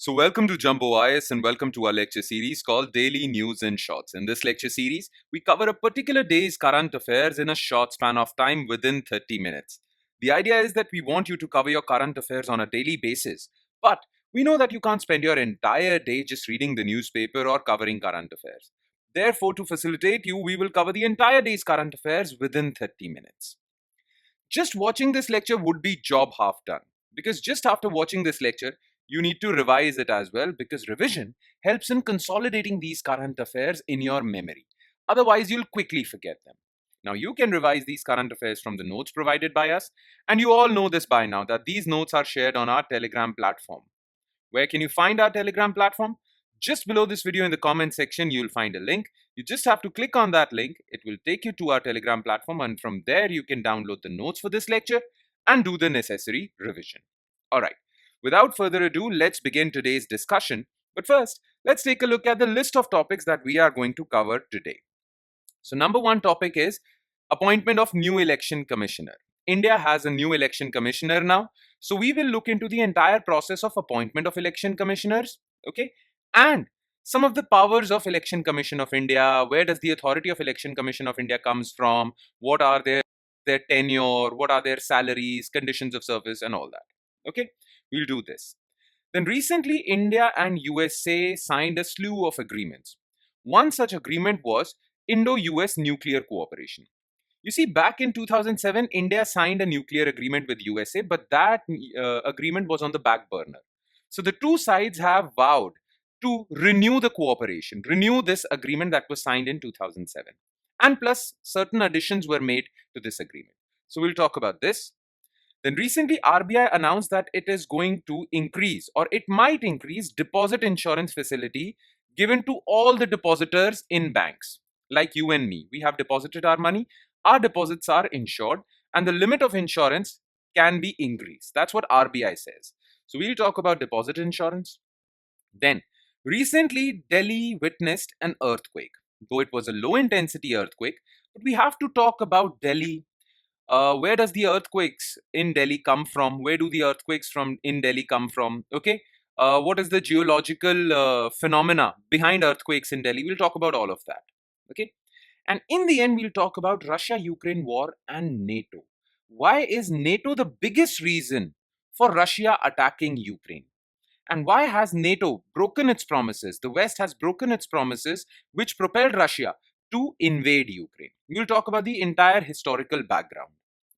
So, welcome to Jumbo IS and welcome to our lecture series called Daily News in Shorts. In this lecture series, we cover a particular day's current affairs in a short span of time within 30 minutes. The idea is that we want you to cover your current affairs on a daily basis, but we know that you can't spend your entire day just reading the newspaper or covering current affairs. Therefore, to facilitate you, we will cover the entire day's current affairs within 30 minutes. Just watching this lecture would be job half done, because just after watching this lecture, you need to revise it as well, because revision helps in consolidating these current affairs in your memory. Otherwise, you'll quickly forget them. Now, you can revise these current affairs from the notes provided by us, and you all know this by now that these notes are shared on our Telegram platform. Where can you find our Telegram platform? Just below this video in the comment section, you'll find a link. You just have to click on that link. It will take you to our Telegram platform, and from there you can download the notes for this lecture and do the necessary revision. Alright, without further ado, let's begin today's discussion. But first, let's take a look at the list of topics that we are going to cover today. So number one topic is appointment of new election commissioner. India has a new election commissioner now. So we will look into the entire process of appointment of election commissioners, okay? And some of the powers of Election Commission of India. Where does the authority of Election Commission of India comes from? What are their tenure? What are their salaries, conditions of service, and all that? Okay, we'll do this. Then recently, India and USA signed a slew of agreements. One such agreement was Indo-US nuclear cooperation. You see, back in 2007, India signed a nuclear agreement with USA, but that agreement was on the back burner. So the two sides have vowed to renew the cooperation, renew this agreement that was signed in 2007. And plus, certain additions were made to this agreement. So we'll talk about this. Then recently, RBI announced that it is going to increase, or it might increase, deposit insurance facility given to all the depositors in banks, like you and me. We have deposited our money, our deposits are insured, and the limit of insurance can be increased. That's what RBI says. So we'll talk about deposit insurance. Then, recently, Delhi witnessed an earthquake. Though it was a low intensity earthquake, but we have to talk about Delhi. Where does the earthquakes in Delhi come from? Where do the earthquakes in Delhi come from? Okay. What is the geological phenomena behind earthquakes in Delhi? We'll talk about all of that. Okay. And in the end, we'll talk about Russia-Ukraine war and NATO. Why is NATO the biggest reason for Russia attacking Ukraine? And why has NATO broken its promises? The West has broken its promises, which propelled Russia to invade Ukraine. We'll talk about the entire historical background.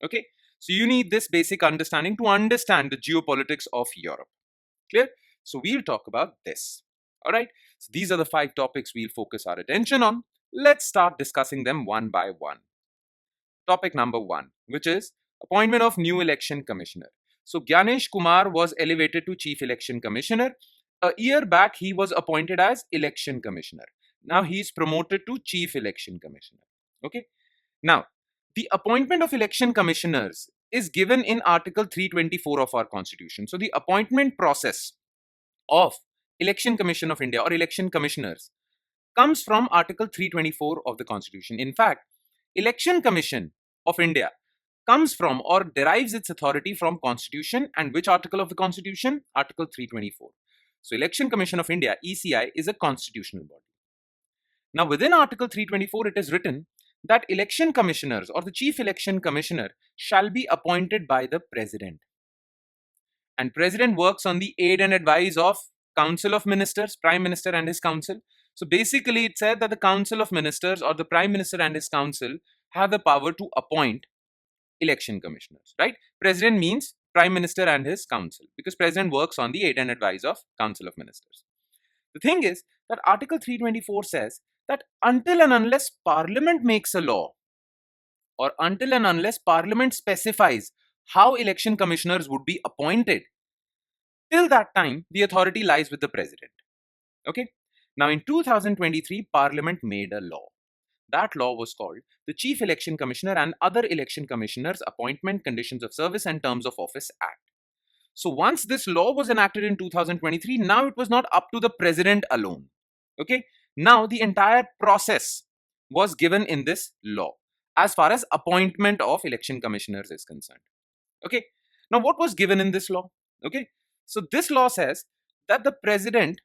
Okay, so you need this basic understanding to understand the geopolitics of Europe. Clear? So we'll talk about this. All right, so these are the 5 topics we'll focus our attention on. Let's start discussing them one by one. Topic number 1, which is appointment of new election commissioner. So Gyanesh Kumar was elevated to Chief Election Commissioner. A year back, he was appointed as Election Commissioner. Now he is promoted to Chief Election Commissioner. Okay. Now, the appointment of election commissioners is given in Article 324 of our Constitution. So the appointment process of Election Commission of India or election commissioners comes from Article 324 of the Constitution. In fact, Election Commission of India comes from or derives its authority from Constitution. And which article of the Constitution? Article 324. So Election Commission of India, ECI, is a constitutional body. Now within Article 324, it is written that election commissioners or the Chief Election Commissioner shall be appointed by the President. And President works on the aid and advice of Council of Ministers, Prime Minister and his Council. So basically it said that the Council of Ministers or the Prime Minister and his Council have the power to appoint election commissioners, right? President means Prime Minister and his Council, because President works on the aid and advice of Council of Ministers. The thing is that Article 324 says that until and unless Parliament makes a law, or until and unless Parliament specifies how election commissioners would be appointed, till that time, the authority lies with the President. Okay? Now in 2023, Parliament made a law. That law was called the Chief Election Commissioner and Other Election Commissioners Appointment, Conditions of Service and Terms of Office Act. So once this law was enacted in 2023, now it was not up to the President alone. Okay? Now the entire process was given in this law as far as appointment of election commissioners is concerned. Okay? Now what was given in this law? Okay? So this law says that the president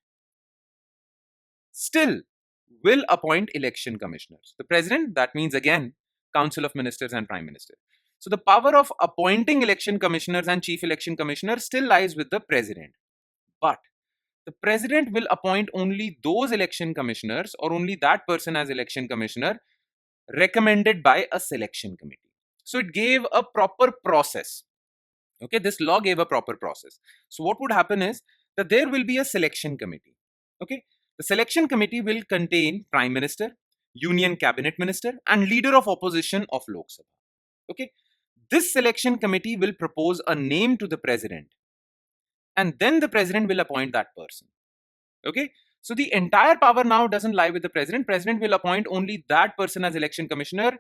still will appoint election commissioners. The president, that means again, Council of Ministers and Prime Minister. So the power of appointing election commissioners and chief election commissioners still lies with the president. But the president will appoint only those election commissioners or only that person as election commissioner recommended by a selection committee. So it gave a proper process. Okay, this law gave a proper process. So what would happen is that there will be a selection committee. Okay, the selection committee will contain Prime Minister, Union Cabinet Minister, and Leader of Opposition of Lok Sabha. Okay, this selection committee will propose a name to the president, and then the president will appoint that person. Okay, so the entire power now doesn't lie with the president. President will appoint only that person as election commissioner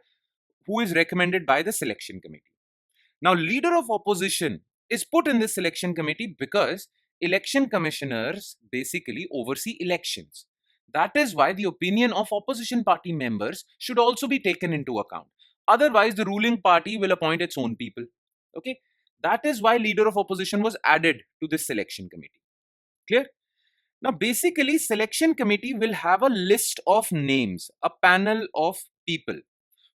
who is recommended by the selection committee. Now, leader of opposition is put in this selection committee because election commissioners basically oversee elections. That is why the opinion of opposition party members should also be taken into account. Otherwise, the ruling party will appoint its own people. Okay, that is why leader of opposition was added to this selection committee. Clear? Now, basically, selection committee will have a list of names, a panel of people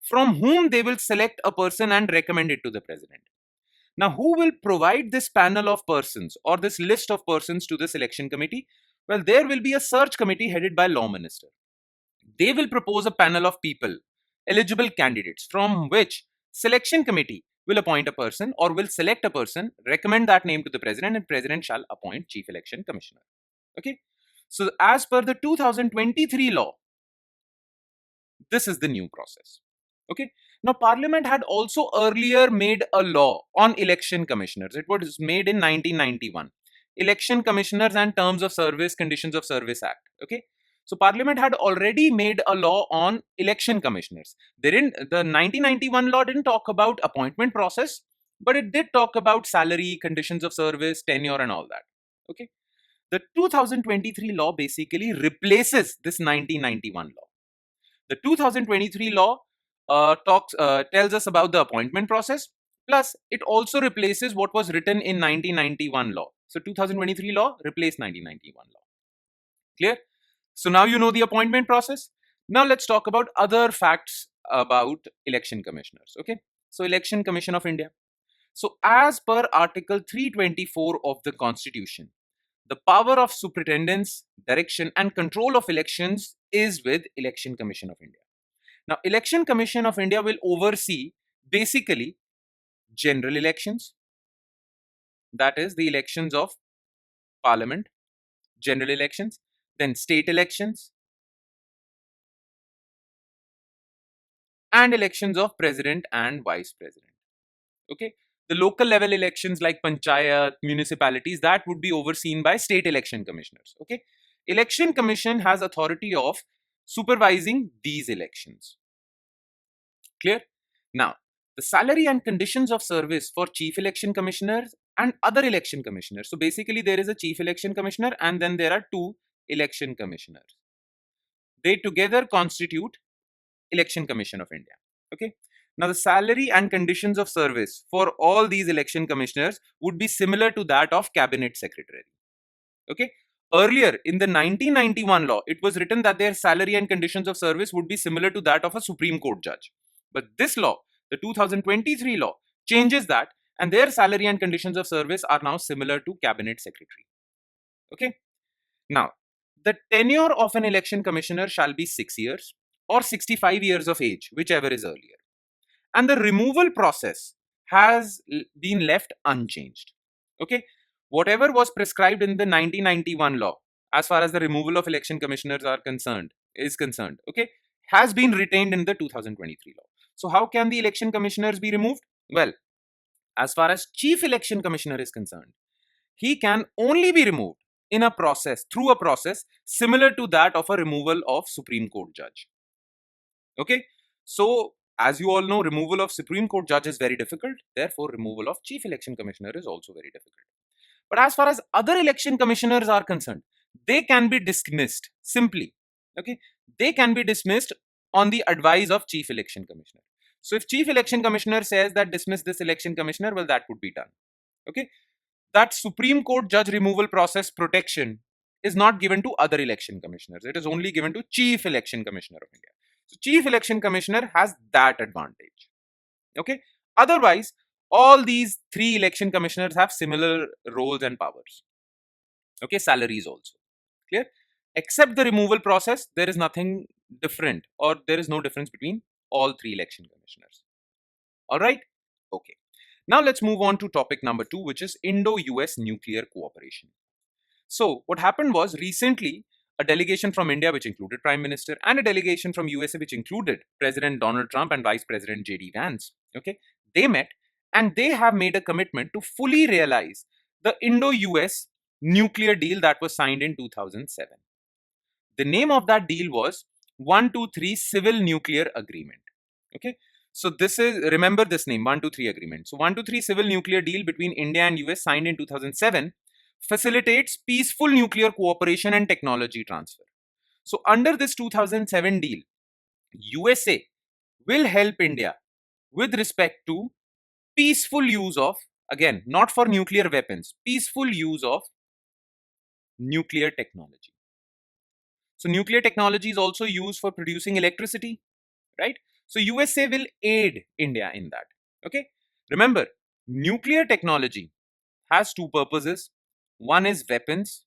from whom they will select a person and recommend it to the president. Now, who will provide this panel of persons or this list of persons to the selection committee? Well, there will be a search committee headed by law minister. They will propose a panel of people, eligible candidates, from which selection committee will appoint a person or will select a person, recommend that name to the president, and president shall appoint chief election commissioner. Okay, so as per the 2023 law, this is the new process. Okay, now Parliament had also earlier made a law on election commissioners. It was made in 1991, Election Commissioners and Terms of Service, Conditions of Service Act. Okay, so Parliament had already made a law on election commissioners. The 1991 law didn't talk about appointment process, but it did talk about salary, conditions of service, tenure, and all that. Okay, the 2023 law basically replaces this 1991 law. The 2023 law tells us about the appointment process, plus it also replaces what was written in 1991 law. So 2023 law replaced 1991 law. Clear? So now you know the appointment process. Now let's talk about other facts about election commissioners. Okay, so Election Commission of India. So as per Article 324 of the Constitution, the power of superintendence, direction, and control of elections is with Election Commission of India. Now, Election Commission of India will oversee basically general elections, that is the elections of Parliament, general elections, then state elections, and elections of President and Vice President. Okay, the local level elections like Panchayat, municipalities, that would be overseen by state election commissioners. Okay, Election Commission has authority of supervising these elections. Clear? Now, the salary and conditions of service for chief election commissioners and other election commissioners. So basically, there is a chief election commissioner and then there are two election commissioners. They together constitute Election Commission of India. Okay. Now, the salary and conditions of service for all these election commissioners would be similar to that of cabinet secretary. Okay. Earlier, in the 1991 law, it was written that their salary and conditions of service would be similar to that of a Supreme Court judge. But this law, the 2023 law, changes that, and their salary and conditions of service are now similar to cabinet secretary. Okay. Now, the tenure of an election commissioner shall be 6 years or 65 years of age, whichever is earlier. And the removal process has been left unchanged. Okay, whatever was prescribed in the 1991 law as far as the removal of election commissioners is concerned, okay, has been retained in the 2023 law. So how can the election commissioners be removed? Well, as far as chief election commissioner is concerned, he can only be removed through a process similar to that of a removal of Supreme Court judge. Okay, so as you all know, removal of Supreme Court judge is very difficult. Therefore, removal of chief election commissioner is also very difficult. But as far as other election commissioners are concerned, they can be dismissed simply. Okay, they can be dismissed on the advice of chief election commissioner. So if chief election commissioner says that dismiss this election commissioner, well, that would be done. Okay, that Supreme Court judge removal process protection is not given to other election commissioners. It is only given to Chief Election Commissioner of India. So Chief Election Commissioner has that advantage. Okay. Otherwise, all these three election commissioners have similar roles and powers. Okay. Salaries also. Clear? Except the removal process, there is nothing different, or there is no difference between all three election commissioners. All right. Okay. Now let's move on to topic number 2, which is Indo-US nuclear cooperation. So what happened was, recently a delegation from India, which included Prime Minister, and a delegation from USA, which included President Donald Trump and Vice President JD Vance, okay, they met and they have made a commitment to fully realize the Indo-US nuclear deal that was signed in 2007. The name of that deal was 123 Civil Nuclear Agreement. Okay. So this is, remember this name, 123 Agreement. So 123 Civil Nuclear Deal between India and US, signed in 2007, facilitates peaceful nuclear cooperation and technology transfer. So under this 2007 deal, USA will help India with respect to peaceful use of, again, not for nuclear weapons, peaceful use of nuclear technology. So nuclear technology is also used for producing electricity, right? So USA will aid India in that. Okay. Remember, nuclear technology has two purposes. One is weapons,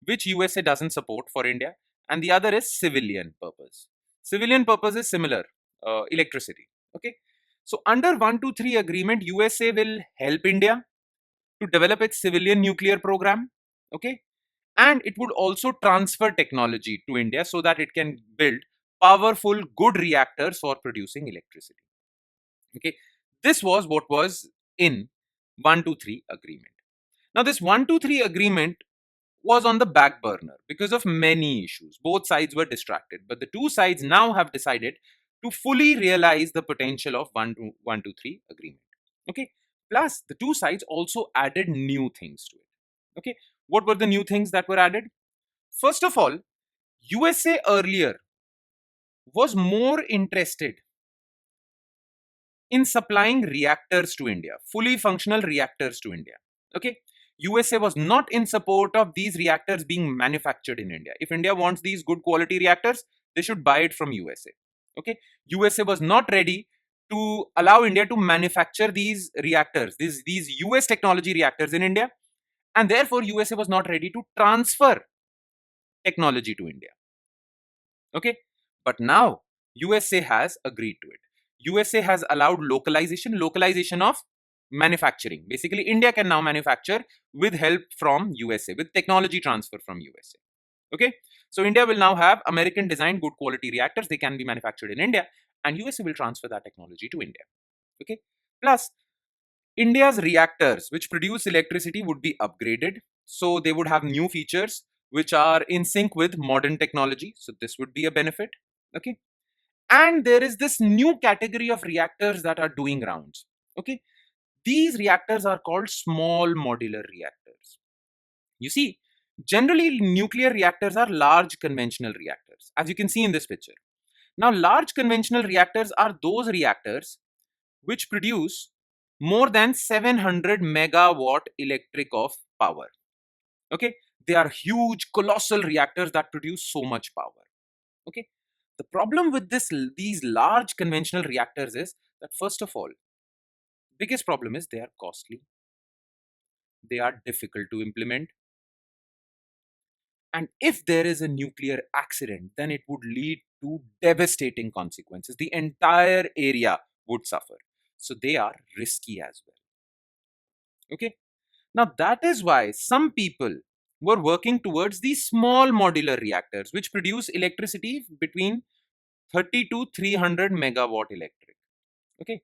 which USA doesn't support for India, and the other is civilian purpose. Civilian purpose is similar, electricity. Okay. So under 123 agreement, USA will help India to develop its civilian nuclear program. Okay. And it would also transfer technology to India so that it can build powerful, good reactors for producing electricity. Okay, this was what was in 123 agreement. Now, this 123 agreement was on the back burner because of many issues. Both sides were distracted, but the two sides now have decided to fully realize the potential of 123 agreement. Okay, plus the two sides also added new things to it. Okay, what were the new things that were added? First of all, USA earlier was more interested in supplying reactors to India, fully functional reactors to India. Okay. USA was not in support of these reactors being manufactured in India. If India wants these good quality reactors, they should buy it from USA. Okay. USA was not ready to allow India to manufacture these reactors, these US technology reactors in India. And therefore, USA was not ready to transfer technology to India. Okay. But now USA has agreed to it. USA has allowed localization of manufacturing. Basically, India can now manufacture with help from USA, with technology transfer from USA. Okay. So India will now have American designed good quality reactors. They can be manufactured in India, and USA will transfer that technology to India. Okay. Plus, India's reactors, which produce electricity, would be upgraded. So they would have new features which are in sync with modern technology. So this would be a benefit. Okay. And there is this new category of reactors that are doing rounds. Okay. These reactors are called small modular reactors. You see, generally nuclear reactors are large conventional reactors, as you can see in this picture. Now, large conventional reactors are those reactors which produce more than 700 megawatt electric of power. Okay. They are huge, colossal reactors that produce so much power. Okay. The problem with these large conventional reactors is that, first of all, biggest problem is they are costly, they are difficult to implement, and if there is a nuclear accident, then it would lead to devastating consequences. The entire area would suffer. So they are risky as well. Okay. Now that is why some people were working towards these small modular reactors, which produce electricity between 30 to 300 megawatt electric. Okay.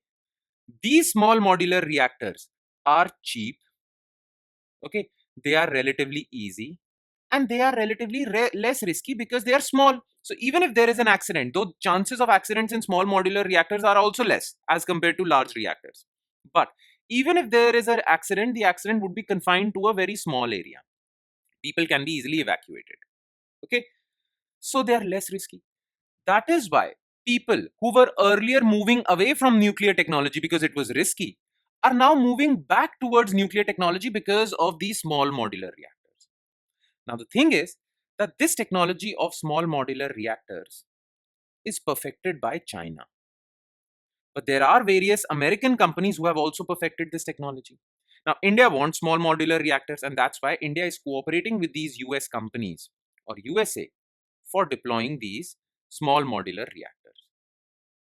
These small modular reactors are cheap. Okay. They are relatively easy, and they are relatively less risky because they are small. So even if there is an accident, though chances of accidents in small modular reactors are also less as compared to large reactors. But even if there is an accident, the accident would be confined to a very small area. People can be easily evacuated. Okay. So they are less risky. That is why people who were earlier moving away from nuclear technology because it was risky are now moving back towards nuclear technology because of these small modular reactors. Now, the thing is that this technology of small modular reactors is perfected by China. But there are various American companies who have also perfected this technology. Now, India wants small modular reactors, and that's why India is cooperating with these US companies or USA for deploying these small modular reactors.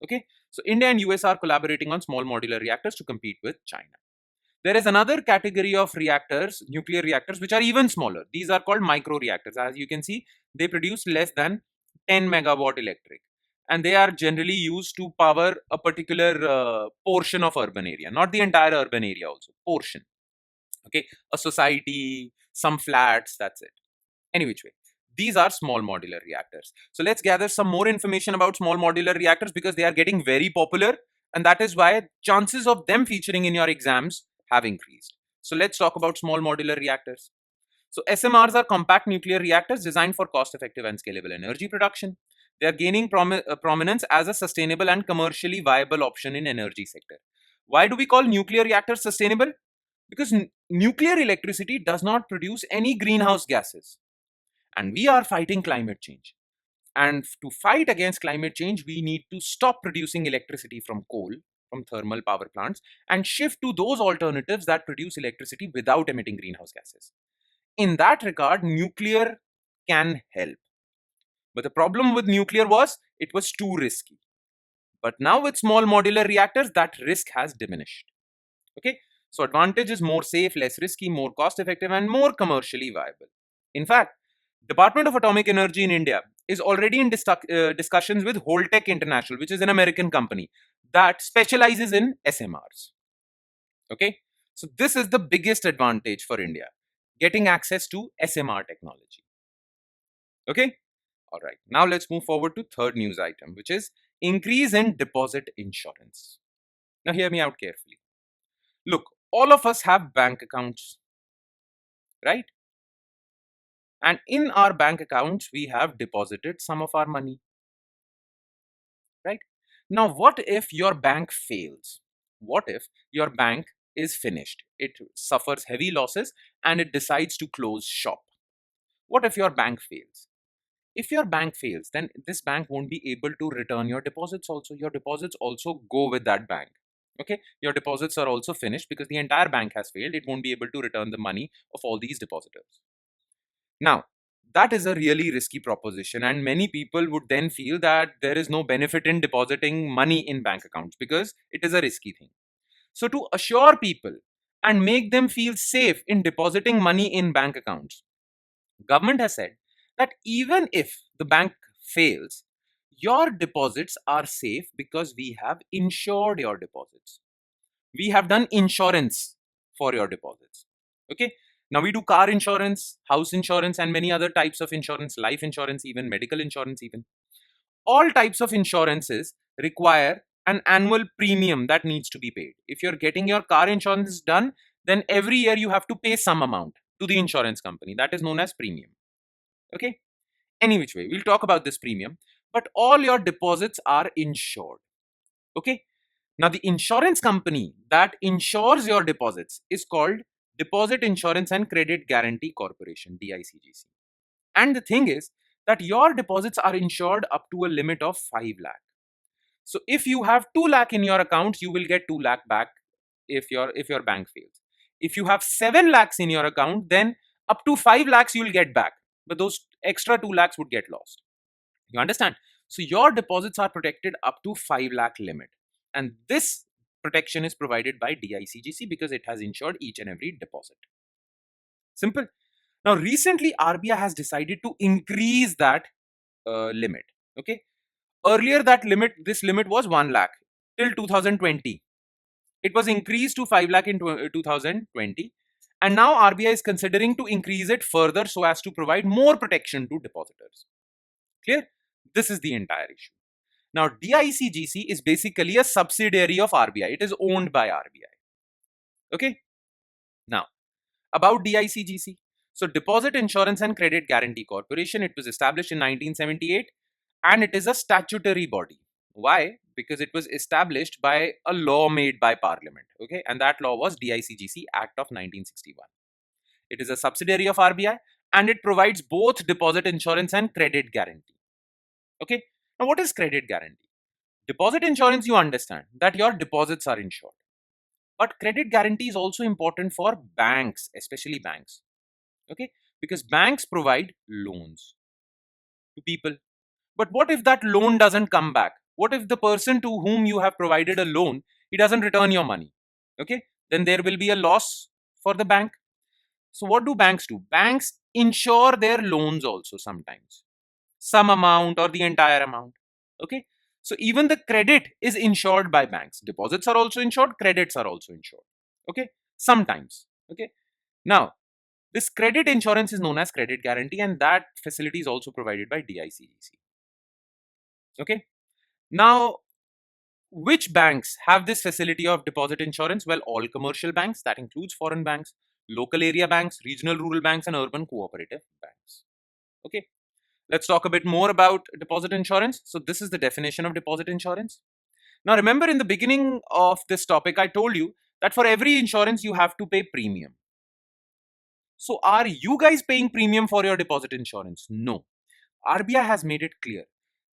Okay, so India and US are collaborating on small modular reactors to compete with China. There is another category of reactors, nuclear reactors, which are even smaller. These are called micro reactors. As you can see, they produce less than 10 megawatt electric. And they are generally used to power a particular portion of urban area, not the entire urban area also, portion. Okay, a society, some flats, that's it. Any which way. These are small modular reactors. So let's gather some more information about small modular reactors because they are getting very popular, and that is why chances of them featuring in your exams have increased. So let's talk about small modular reactors. So SMRs are compact nuclear reactors designed for cost-effective and scalable energy production. They are gaining prominence as a sustainable and commercially viable option in energy sector. Why do we call nuclear reactors sustainable? Because nuclear electricity does not produce any greenhouse gases, and we are fighting climate change. And to fight against climate change, we need to stop producing electricity from coal, from thermal power plants, and shift to those alternatives that produce electricity without emitting greenhouse gases. In that regard, nuclear can help. But the problem with nuclear was it was too risky. But now with small modular reactors, that risk has diminished. Okay, so advantage is more safe, less risky, more cost effective, and more commercially viable. In fact, Department of Atomic Energy in India is already in discussions with Holtec International, which is an American company that specializes in SMRs. Okay, so this is the biggest advantage for India, getting access to SMR technology. Okay, all right. Now let's move forward to third news item, which is increase in deposit insurance. Now hear me out carefully. Look, all of us have bank accounts, right? And in our bank accounts, we have deposited some of our money, right? Now, what if your bank fails? What if your bank is finished? It suffers heavy losses and it decides to close shop. What if your bank fails? If your bank fails, then this bank won't be able to return your deposits also. Your deposits also go with that bank. Okay, your deposits are also finished because the entire bank has failed. It won't be able to return the money of all these depositors. Now, that is a really risky proposition, and many people would then feel that there is no benefit in depositing money in bank accounts because it is a risky thing. So, to assure people and make them feel safe in depositing money in bank accounts, government has said that even if the bank fails, your deposits are safe because we have insured your deposits. We have done insurance for your deposits. Okay, now we do car insurance, house insurance, and many other types of insurance, life insurance, even medical insurance. Even all types of insurances require an annual premium that needs to be paid. If you're getting your car insurance done, then every year you have to pay some amount to the insurance company. That is known as premium. Okay, any which way, we'll talk about this premium, but all your deposits are insured. Okay, now, the insurance company that insures your deposits is called Deposit Insurance and Credit Guarantee Corporation, DICGC. And the thing is that your deposits are insured up to a limit of 5 lakh. So if you have 2 lakh in your account, you will get 2 lakh back if your bank fails. If you have 7 lakhs in your account, then up to 5 lakhs you will get back, but those extra 2 lakhs would get lost. You understand? So your deposits are protected up to 5 lakh limit. And this protection is provided by DICGC because it has insured each and every deposit. Simple. Now, recently, RBI has decided to increase that limit. Okay. Earlier, this limit was 1 lakh till 2020. It was increased to 5 lakh in 2020. And now RBI is considering to increase it further so as to provide more protection to depositors. Clear? This is the entire issue. Now, DICGC is basically a subsidiary of RBI. It is owned by RBI. Okay. Now, about DICGC. So, Deposit Insurance and Credit Guarantee Corporation, it was established in 1978 and it is a statutory body. Why? because it was established by a law made by Parliament. Okay, and that law was DICGC Act of 1961. It is a subsidiary of RBI and it provides both deposit insurance and credit guarantee. Okay, now what is credit guarantee? Deposit insurance, you understand that your deposits are insured. But credit guarantee is also important for banks, especially banks. Okay, because banks provide loans to people. But what if that loan doesn't come back? What if the person to whom you have provided a loan, he doesn't return your money? Okay, then there will be a loss for the bank. So what do banks do? Banks insure their loans also sometimes, some amount or the entire amount. Okay, so even the credit is insured by banks. Deposits are also insured, credits are also insured. Okay, sometimes. Okay, now this credit insurance is known as credit guarantee, and that facility is also provided by DICGC. Okay, now which banks have this facility of deposit insurance? Well, all commercial banks, that includes foreign banks, local area banks, regional rural banks, and urban cooperative banks. Okay, let's talk a bit more about deposit insurance. So, this is the definition of deposit insurance. Now, remember in the beginning of this topic, I told you that for every insurance, you have to pay premium. So, are you guys paying premium for your deposit insurance? No. RBI has made it clear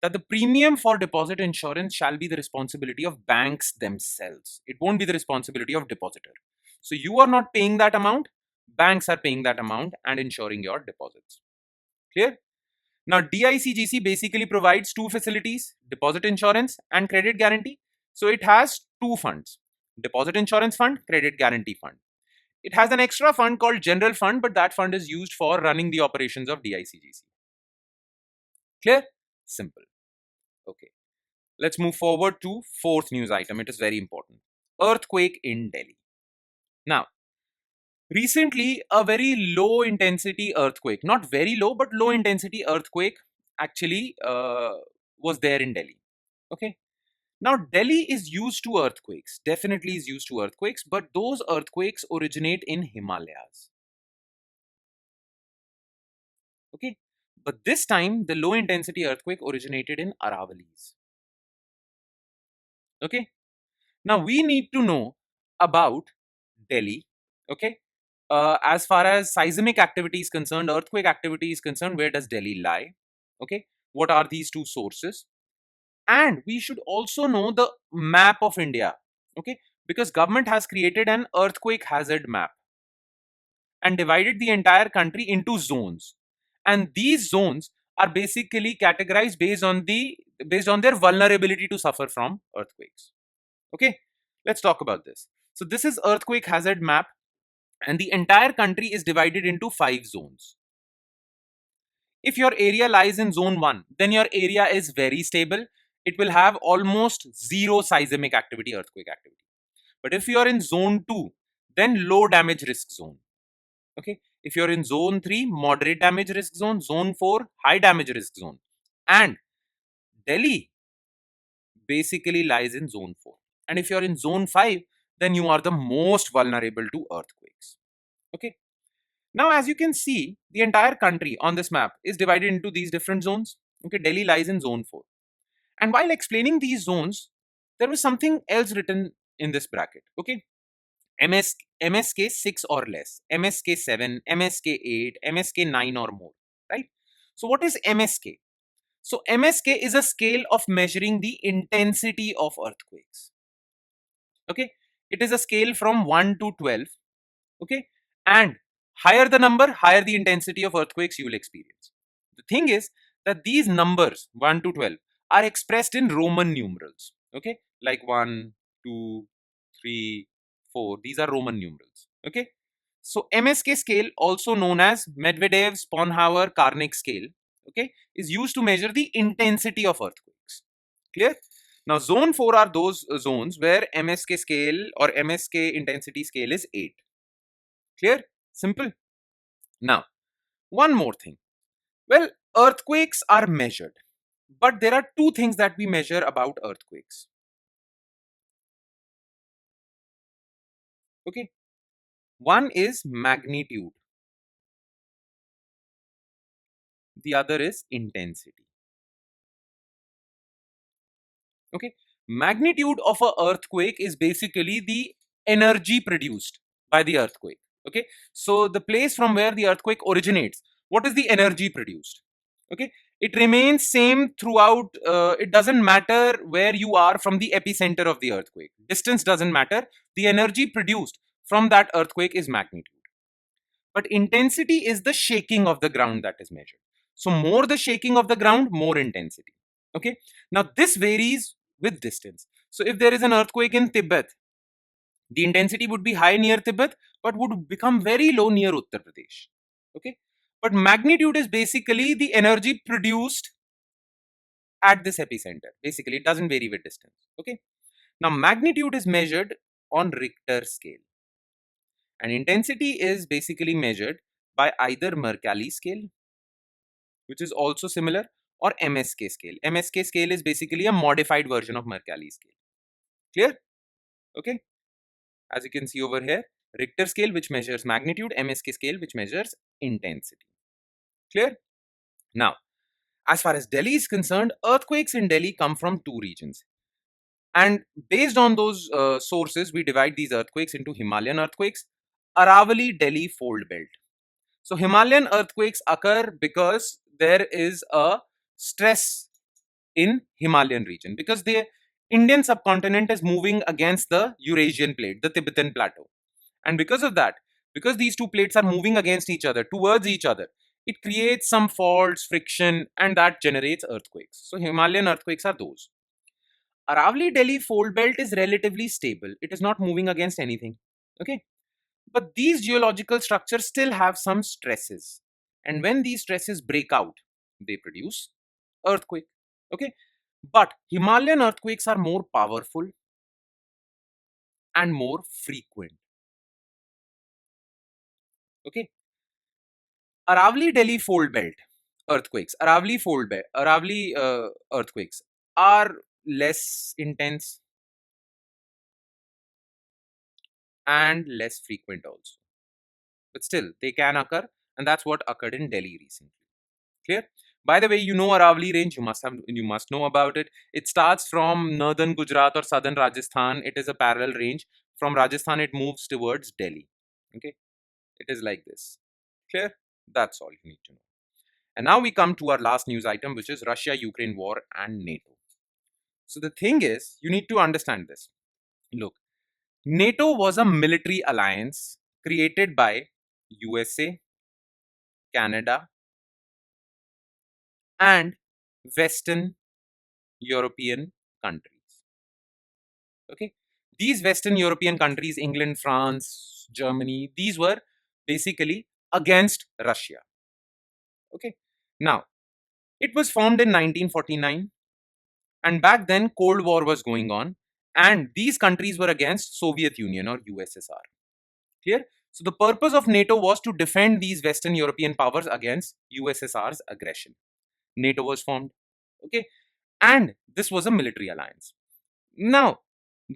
that the premium for deposit insurance shall be the responsibility of banks themselves. It won't be the responsibility of depositor. So you are not paying that amount, banks are paying that amount and insuring your deposits. Clear? Now DICGC basically provides two facilities, deposit insurance and credit guarantee. So it has two funds, deposit insurance fund, credit guarantee fund. It has an extra fund called general fund, but that fund is used for running the operations of DICGC. Clear? Simple. Okay. Let's move forward to fourth news item. It is very important. Earthquake in Delhi. Now, recently a very low intensity earthquake, not very low, but low intensity earthquake actually was there in Delhi. Okay. Now, Delhi is used to earthquakes, definitely is used to earthquakes, but those earthquakes originate in Himalayas. Okay. But this time, the low intensity earthquake originated in Aravallis. Okay. Now we need to know about Delhi. Okay. As far as seismic activity is concerned, earthquake activity is concerned, where does Delhi lie? Okay. What are these two sources? And we should also know the map of India. Okay. Because government has created an earthquake hazard map and divided the entire country into zones. And these zones are basically categorized based on their vulnerability to suffer from earthquakes. Okay, let's talk about this. So this is earthquake hazard map and the entire country is divided into 5 zones. If your area lies in zone 1, then your area is very stable. It will have almost zero seismic activity, earthquake activity. But if you are in zone 2, then low damage risk zone. Okay, if you're in zone 3, moderate damage risk zone, zone 4, high damage risk zone. And Delhi basically lies in zone 4. And if you're in zone 5, then you are the most vulnerable to earthquakes. Okay. Now, as you can see, the entire country on this map is divided into these different zones. Okay. Delhi lies in zone 4. And while explaining these zones, there was something else written in this bracket. Okay. MSK 6 or less, MSK 7, MSK 8, MSK 9 or more. Right. So, what is MSK? So MSK is a scale of measuring the intensity of earthquakes. Okay, it is a scale from 1 to 12. Okay, and higher the number, higher the intensity of earthquakes you will experience. The thing is that these numbers 1 to 12 are expressed in Roman numerals. Okay, like 1, 2, 3, 4. These are Roman numerals. Okay, so MSK scale, also known as Medvedev-Sponhauer-Karnik scale, okay, is used to measure the intensity of earthquakes. Clear? Now, zone 4 are those zones where MSK scale or MSK intensity scale is 8. Clear? Simple. Now, one more thing. Well, earthquakes are measured, but there are two things that we measure about earthquakes. Okay. One is magnitude. The other is intensity. Okay. Magnitude of a earthquake is basically the energy produced by the earthquake. Okay, so the place from where the earthquake originates, what is the energy produced? Okay, it remains same throughout. It doesn't matter where you are from the epicenter of the earthquake. Distance doesn't matter. The energy produced from that earthquake is magnitude. But intensity is the shaking of the ground that is measured. So more the shaking of the ground, more intensity. Okay, now this varies with distance. So if there is an earthquake in Tibet, the intensity would be high near Tibet, but would become very low near Uttar Pradesh. Okay, but magnitude is basically the energy produced at this epicenter. Basically, it doesn't vary with distance. Okay, now magnitude is measured on Richter scale, and intensity is basically measured by either Mercalli scale, which is also similar, or MSK scale. MSK scale is basically a modified version of Mercalli scale. Clear? Okay. As you can see over here, Richter scale, which measures magnitude, MSK scale, which measures intensity. Clear? Now, as far as Delhi is concerned, earthquakes in Delhi come from two regions. And based on those sources, we divide these earthquakes into Himalayan earthquakes, Aravali Delhi fold belt. So Himalayan earthquakes occur because there is a stress in Himalayan region, because the Indian subcontinent is moving against the Eurasian plate, the Tibetan plateau. And because of that, because these two plates are moving against each other, towards each other, it creates some faults, friction, and that generates earthquakes. So Himalayan earthquakes are those. Aravali Delhi fold belt is relatively stable. It is not moving against anything. Okay. But these geological structures still have some stresses. And when these stresses break out, they produce earthquake. Okay. But Himalayan earthquakes are more powerful and more frequent. Okay. Aravali Delhi fold belt earthquakes, Aravali earthquakes are less intense and less frequent also. But still, they can occur, and that's what occurred in Delhi recently. Clear? By the way, you know Aravali range. You must know about it. It starts from northern Gujarat or southern Rajasthan. It is a parallel range. From Rajasthan, it moves towards Delhi. Okay, it is like this. Clear? That's all you need to know. And now we come to our last news item, which is Russia-Ukraine war and NATO. So the thing is, you need to understand this. Look, NATO was a military alliance created by USA, Canada, and Western European countries. Okay, these Western European countries, England, France, Germany, these were basically against Russia. Okay, now it was formed in 1949, and back then Cold War was going on, and these countries were against Soviet Union or USSR. Clear? So the purpose of NATO was to defend these Western European powers against USSR's aggression. NATO was formed. Okay, and this was a military alliance. Now,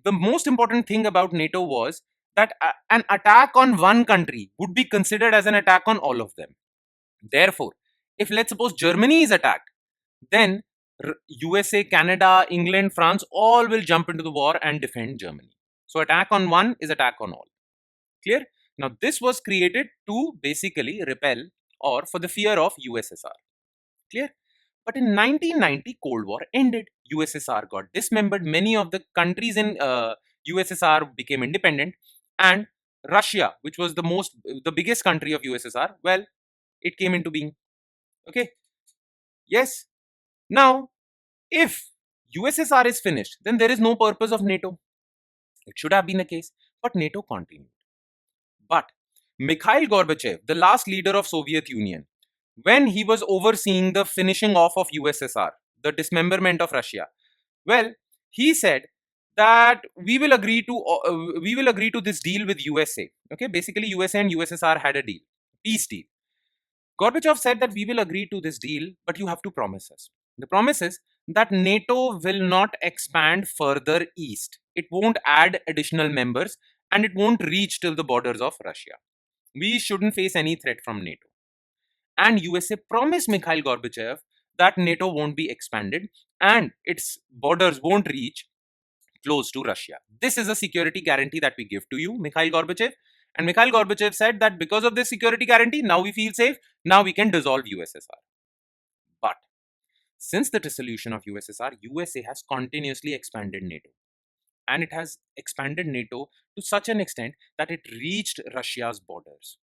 the most important thing about NATO was that an attack on one country would be considered as an attack on all of them. Therefore, if let's suppose Germany is attacked, then USA, Canada, England, France all will jump into the war and defend Germany. So attack on one is attack on all. Clear? Now this was created to basically repel or for the fear of USSR. Clear? But in 1990, Cold War ended. USSR got dismembered. Many of the countries in USSR became independent, and Russia, which was the biggest country of USSR, well, it came into being. Okay. Yes. Now, if USSR is finished, then there is no purpose of NATO. It should have been the case, but NATO continued. But Mikhail Gorbachev, the last leader of Soviet Union, when he was overseeing the finishing off of USSR, the dismemberment of Russia, well, he said that we will agree to this deal with USA. Okay, basically USA and USSR had a deal, peace deal. Gorbachev said that we will agree to this deal, but you have to promise us. The promise is that NATO will not expand further east. It won't add additional members and it won't reach till the borders of Russia. We shouldn't face any threat from NATO. And USA promised Mikhail Gorbachev that NATO won't be expanded and its borders won't reach close to Russia. This is a security guarantee that we give to you, Mikhail Gorbachev. And Mikhail Gorbachev said that because of this security guarantee, now we feel safe, now we can dissolve USSR. But since the dissolution of USSR, USA has continuously expanded NATO. And it has expanded NATO to such an extent that it reached Russia's borders.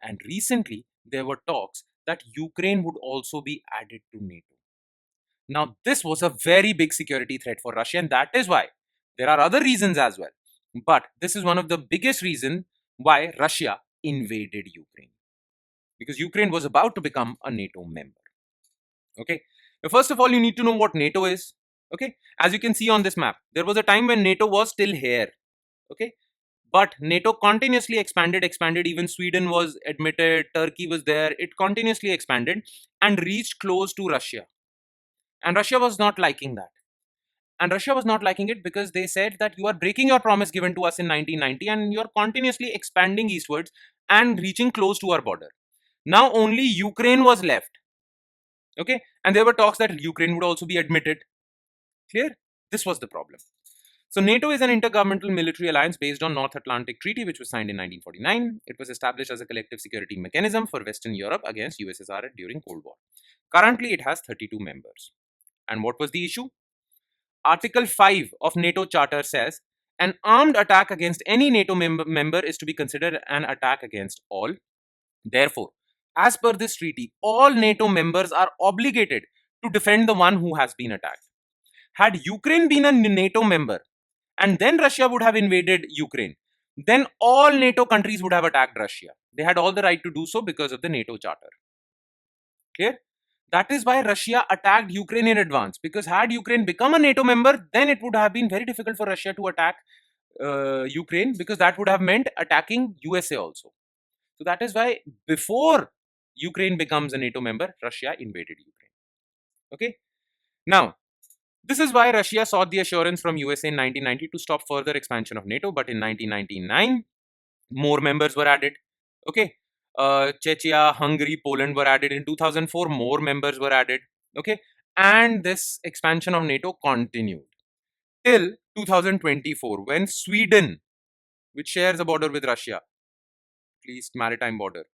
And recently, there were talks that Ukraine would also be added to NATO. Now, this was a very big security threat for Russia, and that is why there are other reasons as well. But this is one of the biggest reasons why Russia invaded Ukraine. Because Ukraine was about to become a NATO member. Okay. Now, first of all, you need to know what NATO is. Okay. As you can see on this map, there was a time when NATO was still here. Okay. But NATO continuously expanded. Even Sweden was admitted, Turkey was there. It continuously expanded and reached close to Russia. And Russia was not liking that. And Russia was not liking it because they said that you are breaking your promise given to us in 1990 and you are continuously expanding eastwards and reaching close to our border. Now only Ukraine was left. Okay. And there were talks that Ukraine would also be admitted. Clear? This was the problem. So NATO is an intergovernmental military alliance based on North Atlantic Treaty, which was signed in 1949. It was established as a collective security mechanism for Western Europe against USSR during Cold War. Currently, it has 32 members. And what was the issue? Article 5 of NATO Charter says, an armed attack against any NATO member is to be considered an attack against all. Therefore, as per this treaty, all NATO members are obligated to defend the one who has been attacked. Had Ukraine been a NATO member, and then Russia would have invaded Ukraine, then all NATO countries would have attacked Russia. They had all the right to do so because of the NATO Charter. Clear? That is why Russia attacked Ukraine in advance, because had Ukraine become a NATO member, then it would have been very difficult for Russia to attack Ukraine, because that would have meant attacking USA also. So that is why before Ukraine becomes a NATO member, Russia invaded Ukraine. Okay? Now, this is why Russia sought the assurance from USA in 1990 to stop further expansion of NATO, but in 1999, more members were added. Okay. Czechia, Hungary, Poland were added. In 2004, more members were added. Okay. And this expansion of NATO continued till 2024, when Sweden, which shares a border with Russia, at least maritime border,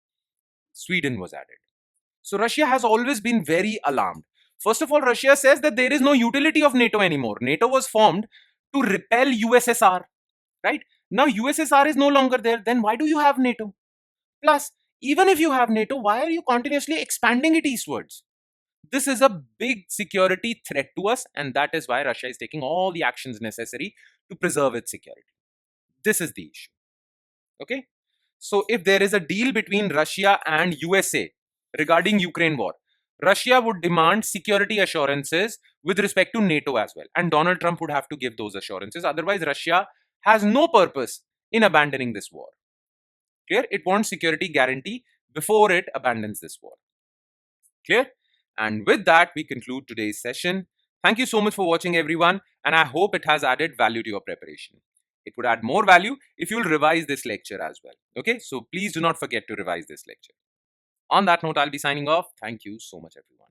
Sweden was added. So Russia has always been very alarmed. First of all, Russia says that there is no utility of NATO anymore. NATO was formed to repel USSR, right? Now USSR is no longer there. Then why do you have NATO? Plus, even if you have NATO, why are you continuously expanding it eastwards? This is a big security threat to us, and that is why Russia is taking all the actions necessary to preserve its security. This is the issue. Okay? So if there is a deal between Russia and USA regarding Ukraine war, Russia would demand security assurances with respect to NATO as well. And Donald Trump would have to give those assurances. Otherwise, Russia has no purpose in abandoning this war. Clear? It wants security guarantee before it abandons this war. Clear? And with that, we conclude today's session. Thank you so much for watching, everyone. And I hope it has added value to your preparation. It would add more value if you'll revise this lecture as well. Okay? So please do not forget to revise this lecture. On that note, I'll be signing off. Thank you so much, everyone.